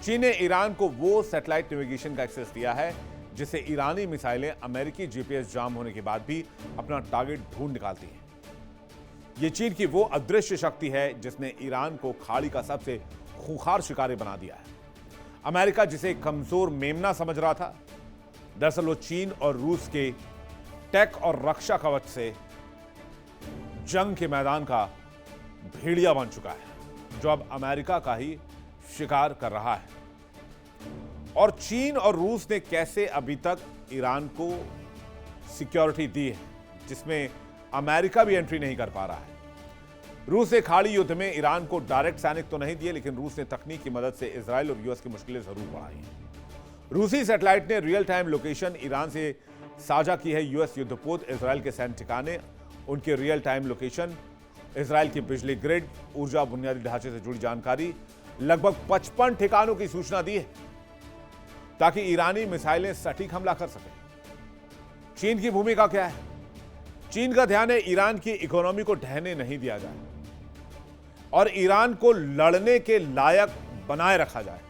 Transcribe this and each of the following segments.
चीन ने ईरान को वो सैटेलाइट नेविगेशन का एक्सेस दिया है जिससे ईरानी मिसाइलें अमेरिकी जीपीएस जाम होने के बाद भी अपना टारगेट ढूंढ निकालती हैं। यह चीन की वो अदृश्य शक्ति है जिसने ईरान को खाड़ी का सबसे खूंखार शिकारी बना दिया है। अमेरिका जिसे कमजोर मेमना समझ रहा था, दरअसल वो चीन और रूस के टेक और रक्षा कवच से जंग के मैदान का भेड़िया बन चुका है, जो अब अमेरिका का ही शिकार कर रहा है। और चीन और रूस ने कैसे अभी तक ईरान को सिक्योरिटी दी है जिसमें अमेरिका भी एंट्री नहीं कर पा रहा है। रूस ने खाड़ी युद्ध में ईरान को डायरेक्ट सैनिक तो नहीं दिए, लेकिन रूस ने तकनीक की मदद से इजराइल और यूएस की मुश्किलें जरूर बढ़ाई हैं। रूसी सैटेलाइट ने रियल टाइम लोकेशन ईरान से साझा की है। यूएस युद्धपोत, इजराइल के सैन्य ठिकाने, उनके रियल टाइम लोकेशन, इजराइल की बिजली ग्रिड, ऊर्जा बुनियादी ढांचे से जुड़ी जानकारी, लगभग 55 ठिकानों की सूचना दी है ताकि ईरानी मिसाइलें सटीक हमला कर सकें। चीन की भूमिका क्या है? चीन का ध्यान है ईरान की इकोनॉमी को ढहने नहीं दिया जाए और ईरान को लड़ने के लायक बनाए रखा जाए,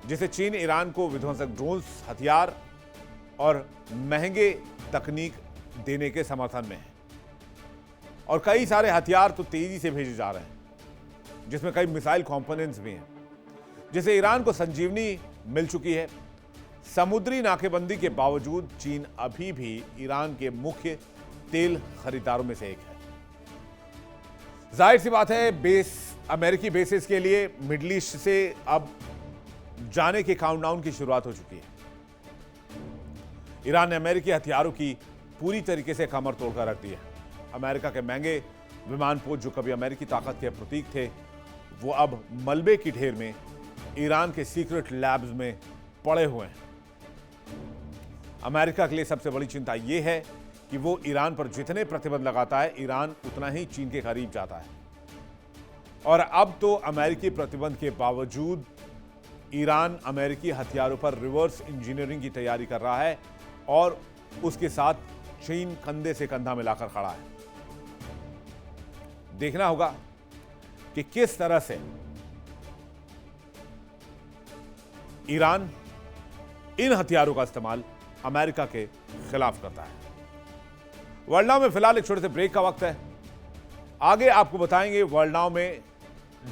जिसे चीन ईरान को विध्वंसक ड्रोन्स, हथियार और महंगे तकनीक देने के समर्थन में है। और कई सारे हथियार तो तेजी से भेजे जा रहे हैं, जिसमें कई मिसाइल कंपोनेंट्स भी हैं, जिसे ईरान को संजीवनी मिल चुकी है। समुद्री नाकेबंदी के बावजूद चीन अभी भी ईरान के मुख्य तेल खरीदारों में से एक है। जाहिर सी बात है, अमेरिकी बेसिस के लिए मिडिल ईस्ट से अब जाने के काउंटडाउन की शुरुआत हो चुकी है। ईरान ने अमेरिकी हथियारों की पूरी तरीके से कमर तोड़कर रख दी है। अमेरिका के महंगे विमानपोत, जो कभी अमेरिकी ताकत के प्रतीक थे, वो अब मलबे की ढेर में ईरान के सीक्रेट लैब्स में पड़े हुए हैं। अमेरिका के लिए सबसे बड़ी चिंता यह है कि वो ईरान पर जितने प्रतिबंध लगाता है, ईरान उतना ही चीन के करीब जाता है। और अब तो अमेरिकी प्रतिबंध के बावजूद ईरान अमेरिकी हथियारों पर रिवर्स इंजीनियरिंग की तैयारी कर रहा है और उसके साथ चीन कंधे से कंधा मिलाकर खड़ा है। देखना होगा कि किस तरह से ईरान इन हथियारों का इस्तेमाल अमेरिका के खिलाफ करता है। वर्ल्ड नाउ में फिलहाल एक छोटे से ब्रेक का वक्त है। आगे आपको बताएंगे वर्ल्ड नाउ में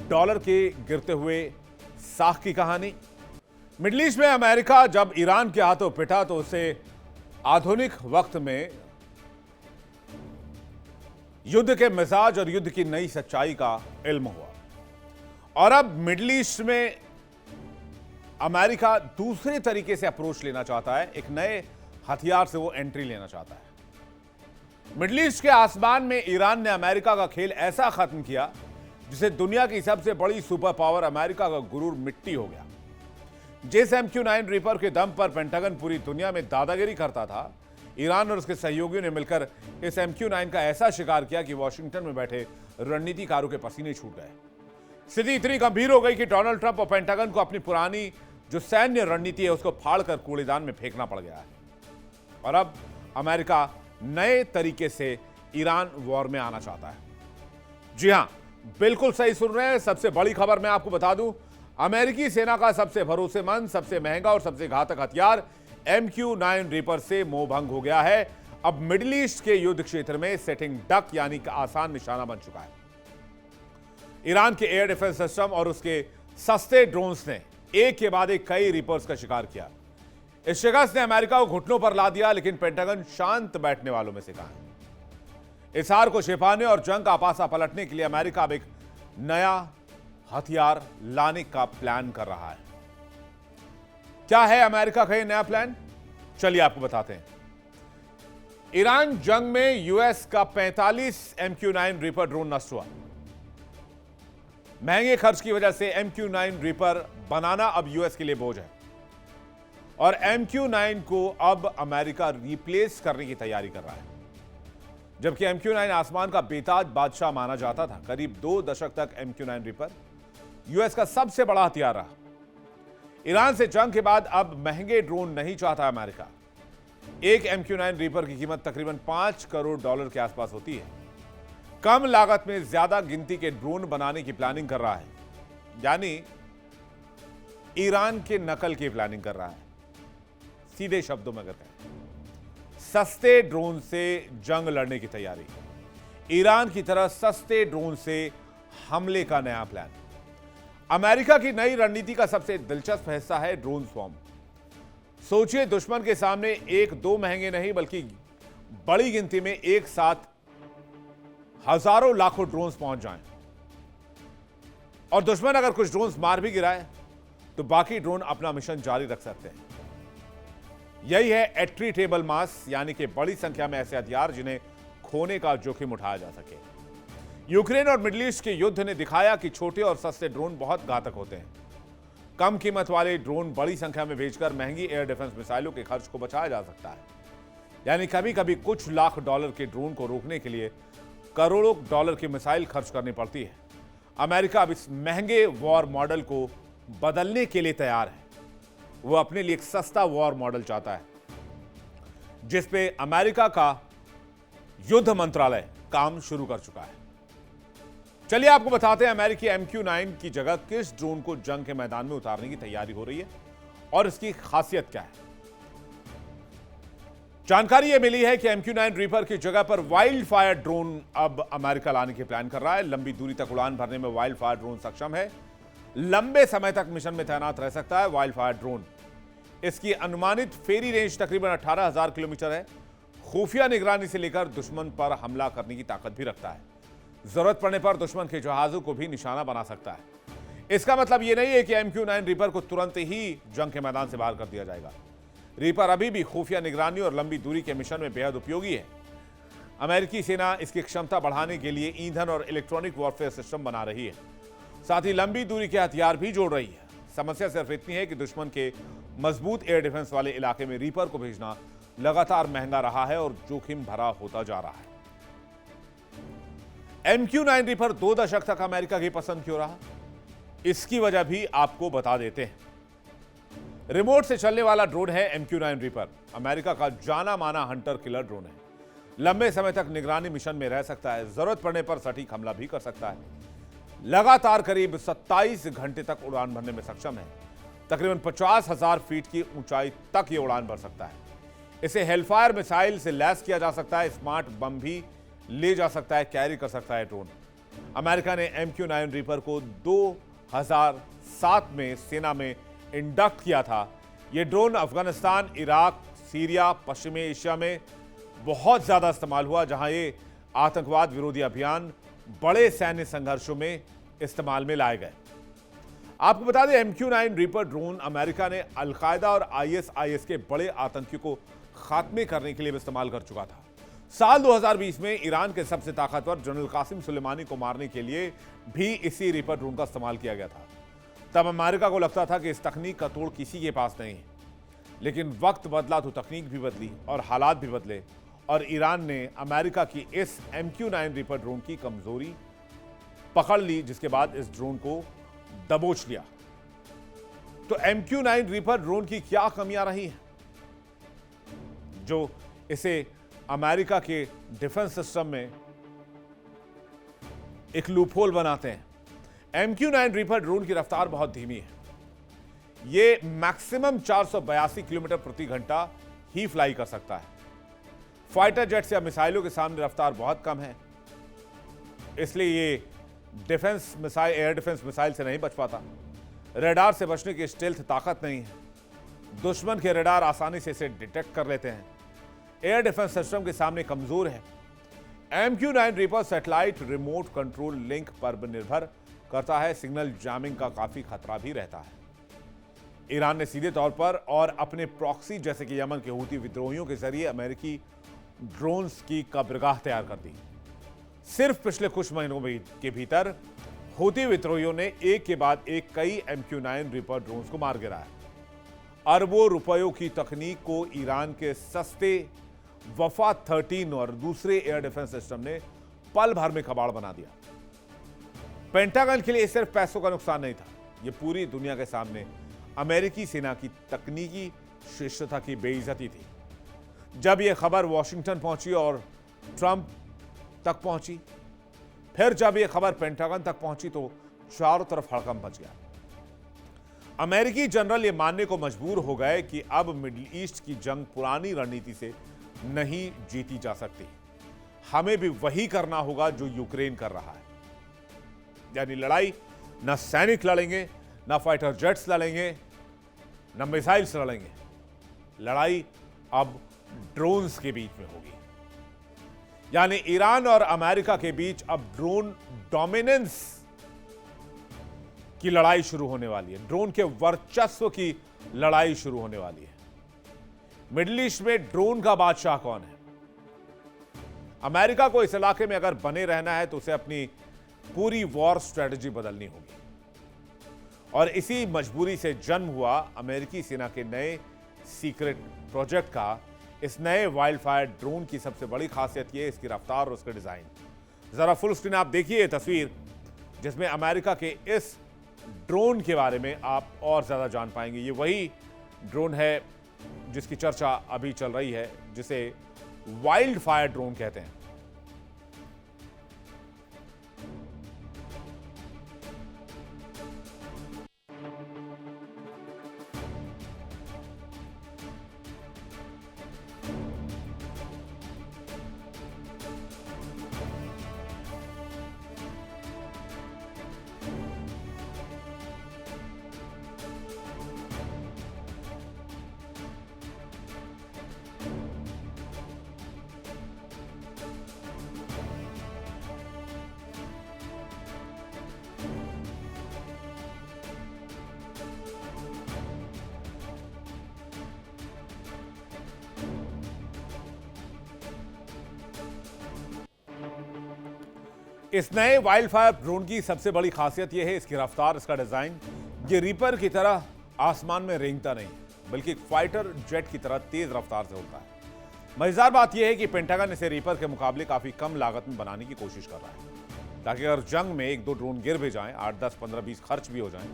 डॉलर के गिरते हुए साख की कहानी। मिडिल ईस्ट में अमेरिका जब ईरान के हाथों पिटा तो उसे आधुनिक वक्त में युद्ध के मिजाज और युद्ध की नई सच्चाई का इल्म हुआ। और अब मिडिल ईस्ट में अमेरिका दूसरे तरीके से अप्रोच लेना चाहता है, एक नए हथियार से वो एंट्री लेना चाहता है। मिडिल ईस्ट के आसमान में ईरान ने अमेरिका का खेल ऐसा खत्म किया जिसे दुनिया की सबसे बड़ी सुपर पावर अमेरिका का गुरूर मिट्टी हो गया। जिस MQ-9 रीपर के दम पर पेंटागन पूरी दुनिया में दादागिरी करता था, ईरान और उसके सहयोगियों ने मिलकर इस MQ-9 का ऐसा शिकार किया कि वॉशिंगटन में बैठे रणनीतिकारों के पसीने छूट गए। स्थिति इतनी गंभीर हो गई कि डोनाल्ड ट्रंप और पेंटागन को अपनी पुरानी जो सैन्य रणनीति है उसको फाड़कर कूड़ेदान में फेंकना पड़ गया है। और अब अमेरिका नए तरीके से ईरान वॉर में आना चाहता है। जी हां, बिल्कुल सही सुन रहे हैं। सबसे बड़ी खबर मैं आपको बता दूं, अमेरिकी सेना का सबसे भरोसेमंद, सबसे महंगा और सबसे घातक हथियार MQ-9 रीपर से मोह भंग हो गया है। अब मिडिल ईस्ट के युद्ध क्षेत्र में सेटिंग डक यानी कि आसान निशाना बन चुका है। ईरान के एयर डिफेंस सिस्टम और उसके सस्ते ड्रोन्स ने एक के बाद एक कई रीपर्स का शिकार किया। इस शिकस्त ने अमेरिका को घुटनों पर ला दिया, लेकिन पेंटागन शांत बैठने वालों में से कहा है। इस हार को छिपाने और जंग का पासा पलटने के लिए अमेरिका अब एक नया हथियार लाने का प्लान कर रहा है। क्या है अमेरिका का यह नया प्लान? चलिए आपको बताते हैं। ईरान जंग में यूएस का 45 MQ-9 रीपर ड्रोन नष्ट हुआ। महंगे खर्च की वजह से MQ-9 रीपर बनाना अब यूएस के लिए बोझ है और MQ-9 को अब अमेरिका रिप्लेस करने की तैयारी कर रहा है। जबकि MQ-9 आसमान का बेताज बादशाह माना जाता था, करीब 2 दशक तक MQ-9 रीपर यूएस का सबसे बड़ा हथियार रहा। ईरान से जंग के बाद अब महंगे ड्रोन नहीं चाहता अमेरिका। एक MQ-9 रीपर की कीमत तकरीबन $5 करोड़ के आसपास होती है। कम लागत में ज्यादा गिनती के ड्रोन बनाने की प्लानिंग कर रहा है, यानी ईरान के नकल की प्लानिंग कर रहा है। सीधे शब्दों में कहते हैं, सस्ते ड्रोन से जंग लड़ने की तैयारी, ईरान की तरह सस्ते ड्रोन से हमले का नया प्लान। अमेरिका की नई रणनीति का सबसे दिलचस्प हिस्सा है ड्रोन स्वॉर्म। सोचिए, दुश्मन के सामने एक दो महंगे नहीं बल्कि बड़ी गिनती में एक साथ हजारों लाखों ड्रोन्स पहुंच जाएं और दुश्मन अगर कुछ ड्रोन्स मार भी गिराए तो बाकी ड्रोन अपना मिशन जारी रख सकते हैं। यही है एट्रीटेबल मास, यानी कि बड़ी संख्या में ऐसे हथियार जिन्हें खोने का जोखिम उठाया जा सके। यूक्रेन और मिडिल ईस्ट के युद्ध ने दिखाया कि छोटे और सस्ते ड्रोन बहुत घातक होते हैं। कम कीमत वाले ड्रोन बड़ी संख्या में भेजकर महंगी एयर डिफेंस मिसाइलों के खर्च को बचाया जा सकता है। यानी कभी कभी कुछ लाख डॉलर के ड्रोन को रोकने के लिए करोड़ों डॉलर की मिसाइल खर्च करनी पड़ती है। अमेरिका अब इस महंगे वॉर मॉडल को बदलने के लिए तैयार है। वो अपने लिए एक सस्ता वॉर मॉडल चाहता है जिस पे अमेरिका का युद्ध मंत्रालय काम शुरू कर चुका है। चलिए आपको बताते हैं अमेरिकी MQ-9 की जगह किस ड्रोन को जंग के मैदान में उतारने की तैयारी हो रही है और इसकी खासियत क्या है। जानकारी यह मिली है कि MQ-9 रीपर की जगह पर वाइल्ड फायर ड्रोन अब अमेरिका लाने की प्लान कर रहा है। लंबी दूरी तक उड़ान भरने में वाइल्ड फायर ड्रोन सक्षम है, लंबे समय तक मिशन में तैनात रह सकता है वाइल्ड फायर ड्रोन। इसकी अनुमानित फेरी रेंज तकरीबन 18,000 किलोमीटर है। खुफिया निगरानी से लेकर दुश्मन पर हमला करने की ताकत भी रखता है। जरूरत पड़ने पर दुश्मन के जहाजों को भी निशाना बना सकता है। इसका मतलब यह नहीं है कि MQ-9 रीपर को तुरंत ही जंग के मैदान से बाहर कर दिया जाएगा। रीपर अभी भी खुफिया निगरानी और लंबी दूरी के मिशन में बेहद उपयोगी है। अमेरिकी सेना इसकी क्षमता बढ़ाने के लिए ईंधन और इलेक्ट्रॉनिक वॉरफेयर सिस्टम बना रही है, साथ ही लंबी दूरी के हथियार भी जोड़ रही है। समस्या सिर्फ इतनी है कि दुश्मन के मजबूत एयर डिफेंस वाले इलाके में रीपर को भेजना लगातार महंगा रहा है और जोखिम भरा होता जा रहा है। MQ-9 रीपर 2 दशक तक अमेरिका की पसंद क्यों रहा, इसकी वजह भी आपको बता देते हैं। रिमोट से चलने वाला ड्रोन है MQ-9 रीपर। अमेरिका का जाना माना हंटर किलर ड्रोन है। लंबे समय तक निगरानी मिशन में रह सकता है, जरूरत पड़ने पर सटीक हमला भी कर सकता है। लगातार करीब 27 घंटे तक उड़ान भरने में सक्षम है। तकरीबन 50,000 फीट की ऊंचाई तक ये उड़ान भर सकता है। इसे हेलफायर मिसाइल से लैस किया जा सकता है, स्मार्ट बम भी ले जा सकता है, कैरी कर सकता है ड्रोन। अमेरिका ने MQ-9 रीपर को 2007 में सेना में इंडक्ट किया था। यह ड्रोन अफगानिस्तान, इराक, सीरिया, पश्चिमी एशिया में बहुत ज्यादा इस्तेमाल हुआ, जहां ये आतंकवाद विरोधी अभियान बड़े सैन्य संघर्षों में इस्तेमाल में लाए गए। आपको बता दें, MQ-9 रीपर ड्रोन अमेरिका ने अलकायदा और ISIS के बड़े आतंकियों को खात्मे करने के लिए भी इस्तेमाल कर चुका था। साल 2020 में ईरान के सबसे ताकतवर जनरल कासिम सुलेमानी को मारने के लिए भी इसी रीपर ड्रोन का इस्तेमाल किया गया था। तब अमेरिका को लगता था कि इस तकनीक का तोड़ किसी के पास नहीं है, लेकिन वक्त बदला तो तकनीक भी बदली और हालात भी बदले और ईरान ने अमेरिका की इस MQ-9 रीपर ड्रोन की कमजोरी पकड़ ली, जिसके बाद इस ड्रोन को दबोच लिया। तो MQ-9 रीपर ड्रोन की क्या कमियां रही हैं जो इसे अमेरिका के डिफेंस सिस्टम में एक लूपहोल बनाते हैं। MQ-9 रीपर ड्रोन की रफ्तार बहुत धीमी है। यह मैक्सिमम 482 किलोमीटर प्रति घंटा ही फ्लाई कर सकता है। फाइटर जेट्स या मिसाइलों के सामने रफ्तार बहुत कम है, इसलिए ये defence missile, air defence missile से नहीं बच पाता। रडार से बचने की स्टेल्थ ताकत नहीं है। दुश्मन के रडार आसानी से इसे डिटेक्ट कर लेते हैं। एयर डिफेंस सिस्टम के सामने कमजोर है। MQ-9 reaper satellite remote control link पर निर्भर करता है। सिग्नल जैमिंग का काफी खतरा भी रहता है। ईरान ने सीधे तौर पर और अपने प्रॉक्सी जैसे कि यमन के हूती विद्रोहियों के जरिए अमेरिकी ड्रोन्स की कब्रगाह तैयार कर दी। सिर्फ पिछले कुछ महीनों के भीतर हूती विद्रोहियों ने एक के बाद एक कई MQ-9 रीपर ड्रोन्स को मार गिराया। अरबों रुपयों की तकनीक को ईरान के सस्ते वफा 13 और दूसरे एयर डिफेंस सिस्टम ने पल भर में कबाड़ बना दिया। पेंटागन के लिए सिर्फ पैसों का नुकसान नहीं था, यह पूरी दुनिया के सामने अमेरिकी सेना की तकनीकी श्रेष्ठता की बेइज्जती थी। जब यह खबर वॉशिंगटन पहुंची और ट्रंप तक पहुंची, फिर जब यह खबर पेंटागन तक पहुंची तो चारों तरफ हड़कंप मच गया। अमेरिकी जनरल ये मानने को मजबूर हो गए कि अब मिडिल ईस्ट की जंग पुरानी रणनीति से नहीं जीती जा सकती। हमें भी वही करना होगा जो यूक्रेन कर रहा है, यानी लड़ाई न सैनिक लड़ेंगे, न फाइटर जेट्स लड़ेंगे, न मिसाइल्स लड़ेंगे। लड़ाई अब ड्रोन्स के बीच में होगी। यानी ईरान और अमेरिका के बीच अब ड्रोन डोमिनेंस की लड़ाई शुरू होने वाली है। ड्रोन के वर्चस्व की लड़ाई शुरू होने वाली है। मिडिल ईस्ट में ड्रोन का बादशाह कौन है? अमेरिका को इस इलाके में अगर बने रहना है तो उसे अपनी पूरी वॉर स्ट्रेटजी बदलनी होगी। और इसी मजबूरी से जन्म हुआ अमेरिकी सेना के नए सीक्रेट प्रोजेक्ट का। इस नए वाइल्ड फायर ड्रोन की सबसे बड़ी खासियत यह है इसकी रफ्तार और उसका डिजाइन। जरा फुल स्क्रीन आप देखिए ये तस्वीर, जिसमें अमेरिका के इस ड्रोन के बारे में आप और ज्यादा जान पाएंगे। ये वही ड्रोन है जिसकी चर्चा अभी चल रही है, जिसे वाइल्ड फायर ड्रोन कहते हैं। इस नए वाइल्ड फायर ड्रोन की सबसे बड़ी खासियत यह है इसकी रफ्तार, इसका डिजाइन। ये रीपर की तरह आसमान में रेंगता नहीं, बल्कि एक फाइटर जेट की तरह तेज रफ्तार से उड़ता है। मजेदार बात यह है कि पेंटागन इसे रीपर के मुकाबले काफी कम लागत में बनाने की कोशिश कर रहा है, ताकि अगर जंग में एक दो ड्रोन गिर भी जाएं, 8, 10, 15, 20 खर्च भी हो जाएं,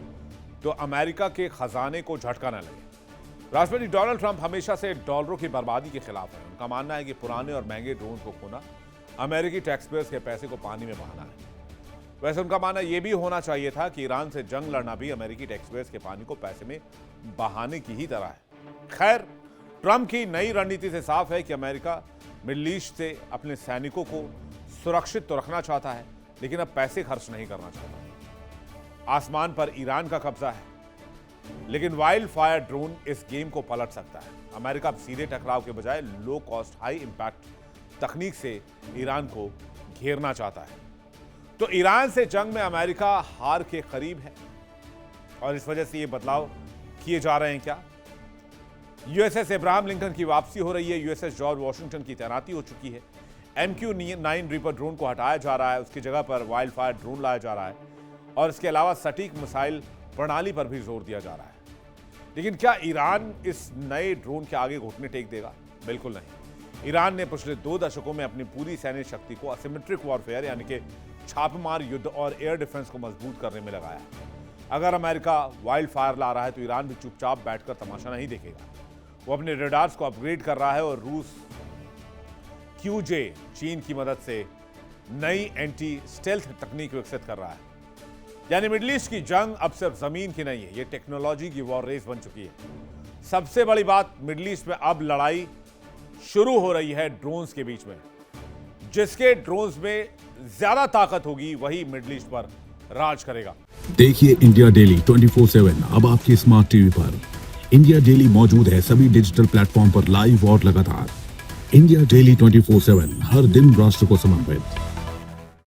तो अमेरिका के खजाने को झटका न लगे। राष्ट्रपति डोनाल्ड ट्रंप हमेशा से डॉलरों की बर्बादी के खिलाफ है। उनका मानना है कि पुराने और महंगे ड्रोन को खोना अमेरिकी टैक्सपेयर्स के पैसे को पानी में बहाना है। वैसे उनका मानना यह भी होना चाहिए था कि ईरान से जंग लड़ना भी अमेरिकी टैक्सपेयर्स के पानी को पैसे में बहाने की ही तरह है। खैर, ट्रंप की नई रणनीति से साफ है कि अमेरिका मिडिल ईस्ट से अपने सैनिकों को सुरक्षित तो रखना चाहता है, लेकिन अब पैसे खर्च नहीं करना चाहता। आसमान पर ईरान का कब्जा है, लेकिन वाइल्ड फायर ड्रोन इस गेम को पलट सकता है। अमेरिका अब सीधे टकराव के बजाय लो कॉस्ट हाई इंपैक्ट तकनीक से ईरान को घेरना चाहता है। तो ईरान से जंग में अमेरिका हार के करीब है और इस वजह से ये बदलाव किए जा रहे हैं क्या? यूएसएस अब्राहम लिंकन की वापसी हो रही है। यूएसएस जॉर्ज वॉशिंगटन की तैनाती हो चुकी है। MQ-9 रीपर ड्रोन को हटाया जा रहा है, उसकी जगह पर वाइल्ड फायर ड्रोन लाया जा रहा है और इसके अलावा सटीक मिसाइल प्रणाली पर भी जोर दिया जा रहा है। लेकिन क्या ईरान इस नए ड्रोन के आगे घुटने टेक देगा? बिल्कुल नहीं। ईरान ने पिछले 2 दशकों में अपनी पूरी सैन्य शक्ति को असिमेट्रिक वॉरफेयर यानी कि छापेमार युद्ध और एयर डिफेंस को मजबूत करने में लगाया है। अगर अमेरिका वाइल्ड फायर ला रहा है तो ईरान भी चुपचाप बैठकर तमाशा नहीं देखेगा। वो अपने रेडार्स को अपग्रेड कर रहा है और रूस QJ चीन की मदद से नई एंटी स्टेल्थ तकनीक विकसित कर रहा है। यानी मिडिल ईस्ट की जंग अब सिर्फ जमीन की नहीं है, ये टेक्नोलॉजी की वॉर रेस बन चुकी है। सबसे बड़ी बात, मिडिल ईस्ट में अब लड़ाई शुरू हो रही है ड्रोन्स के बीच में। जिसके ड्रोन्स में ज्यादा ताकत होगी वही मिडिल ईस्ट पर राज करेगा। देखिए इंडिया डेली 24/7 अब आपके स्मार्ट टीवी पर। इंडिया डेली मौजूद है सभी डिजिटल प्लेटफॉर्म पर लाइव और लगातार। इंडिया डेली 24/7 हर दिन राष्ट्र को समर्पित।